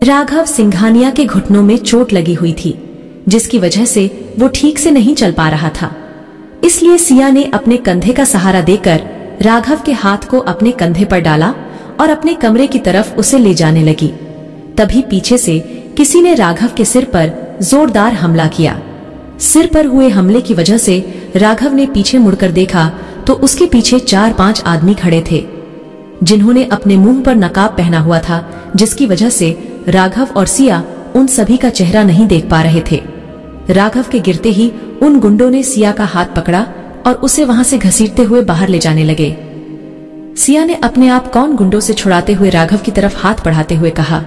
राघव सिंघानिया के घुटनों में चोट लगी हुई थी, जिसकी वजह से वो ठीक से नहीं चल पा रहा था। इसलिए सिया ने अपने कंधे का सहारा देकर राघव के हाथ को अपने कंधे पर डाला और अपने कमरे की तरफ उसे ले जाने लगी। तभी पीछे से किसी ने राघव के सिर पर जोरदार हमला किया। सिर पर हुए हमले की वजह से राघव ने पीछे मुड़कर देखा तो उसके पीछे 4-5 आदमी खड़े थे, जिन्होंने अपने मुंह पर नकाब पहना हुआ था, जिसकी वजह से राघव और सिया उन सभी का चेहरा नहीं देख पा रहे थे। राघव के गिरते ही उन गुंडों ने सिया का हाथ पकड़ा और उसे वहां से घसीटते हुए बाहर ले जाने लगे। सिया ने अपने आप कौन गुंडों से छुड़ाते हुए राघव की तरफ हाथ बढ़ाते हुए कहा,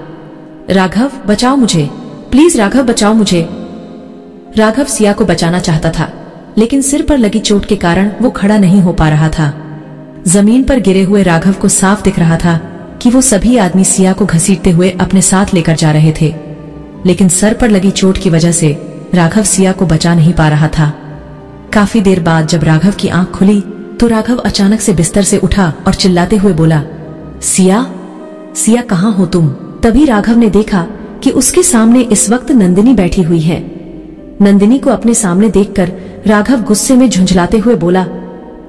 राघव बचाओ मुझे, प्लीज राघव बचाओ मुझे। राघव सिया को बचाना चाहता था, लेकिन सिर पर लगी चोट के कारण वो खड़ा नहीं हो पा रहा था। जमीन पर गिरे हुए राघव को साफ दिख रहा था कि वो सभी आदमी सिया को घसीटते हुए अपने साथ लेकर जा रहे थे, लेकिन सर पर लगी चोट की वजह से राघव सिया को बचा नहीं पा रहा था। काफी देर बाद जब राघव की आंख खुली तो राघव अचानक से बिस्तर से उठा और चिल्लाते हुए बोला, सिया, सिया कहाँ हो तुम? तभी राघव ने देखा कि उसके सामने इस वक्त नंदिनी बैठी हुई है। नंदिनी को अपने सामने देखकर राघव गुस्से में झुंझलाते हुए बोला,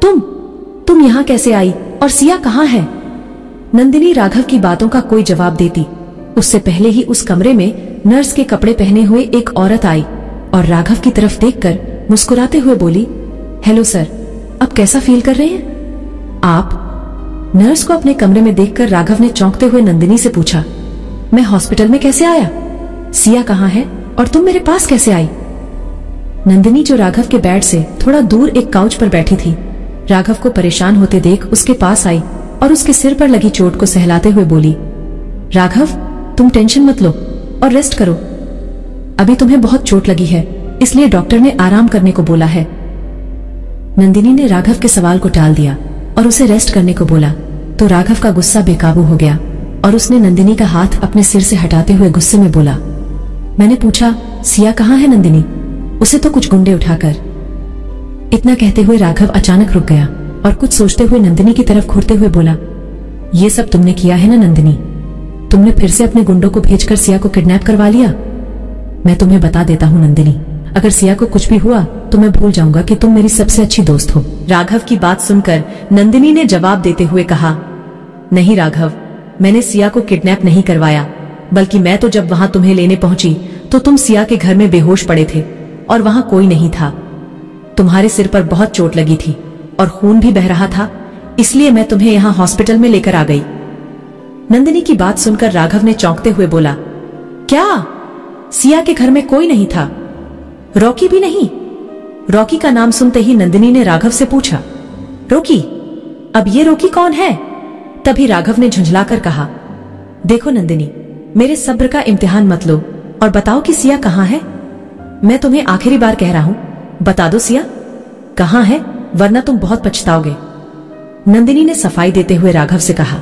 तुम यहाँ कैसे आई और सिया कहाँ है? नंदिनी राघव की बातों का कोई जवाब देती उससे पहले ही उस कमरे में नर्स के कपड़े पहने हुए एक औरत आई और राघव की तरफ देखकर मुस्कुराते हुए बोली, हेलो सर, अब कैसा फील कर रहे हैं आप? नर्स को अपने कमरे में देखकर राघव ने चौंकते हुए नंदिनी से पूछा, मैं हॉस्पिटल में कैसे आया? सिया कहाँ है और तुम मेरे पास कैसे आई? नंदिनी, जो राघव के बेड से थोड़ा दूर एक काउच पर बैठी थी, राघव को परेशान होते देख उसके पास आई और उसके सिर पर लगी चोट को सहलाते हुए बोली, राघव तुम टेंशन मत लो और रेस्ट करो। अभी तुम्हें बहुत चोट लगी है, इसलिए डॉक्टर ने आराम करने को बोला है। नंदिनी ने राघव के सवाल को टाल दिया और उसे रेस्ट करने को बोला तो राघव का गुस्सा बेकाबू हो गया और उसने नंदिनी का हाथ अपने सिर से हटाते हुए गुस्से में बोला, मैंने पूछा सिया कहाँ है नंदिनी? उसे तो कुछ गुंडे उठाकर। इतना कहते हुए राघव अचानक रुक गया और कुछ सोचते हुए नंदिनी की तरफ घूरते हुए बोला, ये सब तुमने किया है ना नंदिनी? तुमने फिर से अपने गुंडों को भेजकर सिया को किडनैप करवा लिया। मैं तुम्हें बता देता हूँ नंदिनी, अगर सिया को कुछ भी हुआ तो मैं भूल जाऊंगा कि तुम मेरी सबसे अच्छी दोस्त हो। राघव की बात सुनकर नंदिनी ने जवाब देते हुए कहा, नहीं राघव, मैंने सिया को किडनैप नहीं करवाया, बल्कि मैं तो जब वहां तुम्हें लेने पहुंची तो तुम सिया के घर में बेहोश पड़े थे और वहां कोई नहीं था। तुम्हारे सिर पर बहुत चोट लगी थी और खून भी बह रहा था, इसलिए मैं तुम्हें यहाँ हॉस्पिटल में लेकर आ गई। नंदिनी की बात सुनकर राघव ने चौंकते हुए बोला, क्या? सिया के घर में कोई नहीं था? रॉकी भी नहीं? रॉकी का नाम सुनते ही नंदिनी ने राघव से पूछा, रॉकी? अब ये रॉकी कौन है? तभी राघव ने झुंझलाकर कहा, देखो नंदिनी, मेरे सब्र का इम्तिहान मत लो और बताओ कि सिया कहाँ है। मैं तुम्हें आखिरी बार कह रहा हूं, बता दो सिया कहाँ है, वरना तुम बहुत पछताओगे। नंदिनी ने सफाई देते हुए राघव से कहा,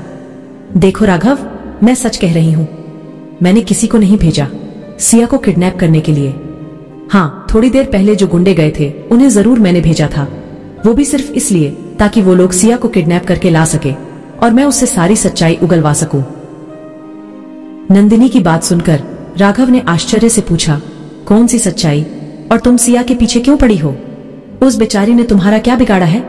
देखो राघव, मैं सच कह रही हूं, मैंने किसी को नहीं भेजा सिया को किडनैप करने के लिए। हाँ, थोड़ी देर पहले जो गुंडे गए थे उन्हें जरूर मैंने भेजा था, वो भी सिर्फ इसलिए ताकि वो लोग सिया को किडनैप करके ला सके और मैं उससे सारी सच्चाई उगलवा सकूं। नंदिनी की बात सुनकर राघव ने आश्चर्य से पूछा, कौन सी सच्चाई, और तुम सिया के पीछे क्यों पड़ी हो? उस बेचारी ने तुम्हारा क्या बिगाड़ा है?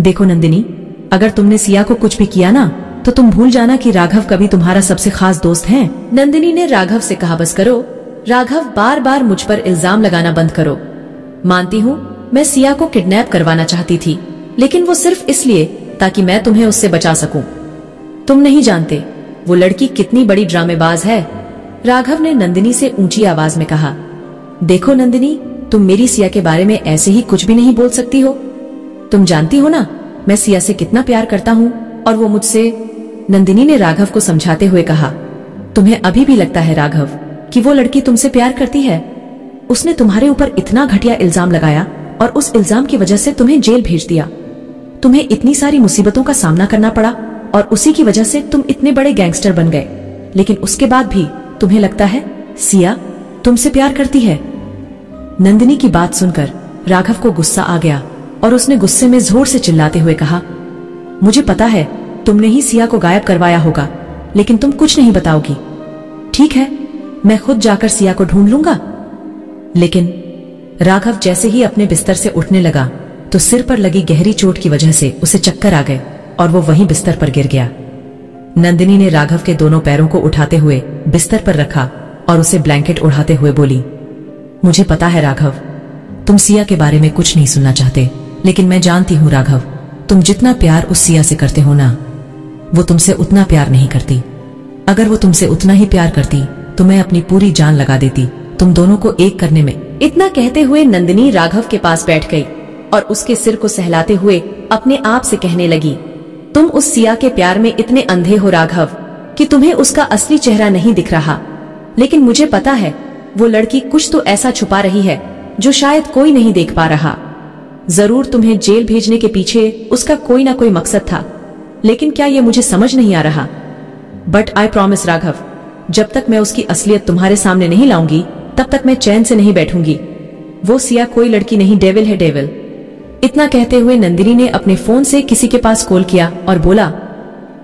देखो नंदिनी, अगर तुमने सिया को कुछ भी किया ना तो तुम भूल जाना कि राघव कभी तुम्हारा सबसे खास दोस्त है। नंदिनी ने राघव से कहा, बस करो राघव, बार बार मुझ पर इल्जाम लगाना बंद करो। मानती हूँ मैं सिया को किडनैप करवाना चाहती थी, लेकिन वो सिर्फ इसलिए ताकि मैं तुम्हें उससे बचा सकूं। तुम नहीं जानते वो लड़की कितनी बड़ी ड्रामेबाज है। राघव ने नंदिनी से ऊंची आवाज में कहा, देखो नंदिनी, तुम मेरी सिया के बारे में ऐसे ही कुछ भी नहीं बोल सकती हो। तुम जानती हो ना मैं सिया से कितना प्यार करता हूँ और वो मुझसे। नंदिनी ने राघव को समझाते हुए कहा, तुम्हें अभी भी लगता है राघव कि वो लड़की तुमसे प्यार करती है? उसने तुम्हारे ऊपर इतना घटिया इल्जाम लगाया और उस इल्जाम की वजह से तुम्हें जेल भेज दिया। तुम्हें इतनी सारी मुसीबतों का सामना करना पड़ा और उसी की वजह से तुम इतने बड़े गैंगस्टर बन गए, लेकिन उसके बाद भी तुम्हें लगता है सिया तुमसे प्यार करती है? नंदिनी की बात सुनकर राघव को गुस्सा आ गया और उसने गुस्से में जोर से चिल्लाते हुए कहा, मुझे पता है तुमने ही सिया को गायब करवाया होगा, लेकिन तुम कुछ नहीं बताओगी। ठीक है, मैं खुद जाकर सिया को ढूंढ लूंगा। लेकिन राघव जैसे ही अपने बिस्तर से उठने लगा तो सिर पर लगी गहरी चोट की वजह से उसे चक्कर आ गए और वो वहीं बिस्तर पर गिर गया। नंदिनी ने राघव के दोनों पैरों को उठाते हुए बिस्तर पर रखा और उसे ब्लैंकेट उड़ाते हुए बोली, मुझे पता है राघव, तुम सिया के बारे में कुछ नहीं सुनना चाहते, लेकिन मैं जानती हूं राघव, तुम जितना प्यार उस सिया से करते हो ना, वो तुमसे उतना प्यार नहीं करती। अगर वो तुमसे उतना ही प्यार करती तो मैं अपनी पूरी जान लगा देती तुम दोनों को एक करने में। इतना कहते हुए नंदिनी राघव के पास बैठ गई और उसके सिर को सहलाते हुए अपने आप से कहने लगी, तुम उस सिया के प्यार में इतने अंधे हो राघव कि तुम्हें उसका असली चेहरा नहीं दिख रहा। लेकिन मुझे पता है वो लड़की कुछ तो ऐसा छुपा रही है जो शायद कोई नहीं देख पा रहा। जरूर तुम्हें जेल भेजने के पीछे उसका कोई ना कोई मकसद था, लेकिन क्या ये मुझे समझ नहीं आ रहा। बट आई प्रॉमिस राघव, जब तक मैं उसकी असलियत तुम्हारे सामने नहीं लाऊंगी तब तक मैं चैन से नहीं बैठूंगी। वो सिया कोई लड़की नहीं, डेविल है, डेविल। इतना कहते हुए नंदिनी ने अपने फोन से किसी के पास कॉल किया और बोला,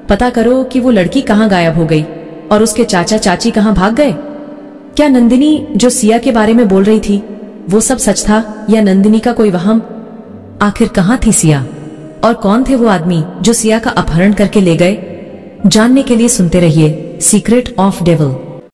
पता करो कि वो लड़की कहाँ गायब हो गई और उसके चाचा चाची कहाँ भाग गए। क्या नंदिनी जो सिया के बारे में बोल रही थी वो सब सच था या नंदिनी का कोई वहम? आखिर कहाँ थी सिया और कौन थे वो आदमी जो सिया का अपहरण करके ले गए? जानने के लिए सुनते रहिए सीक्रेट ऑफ डेविल।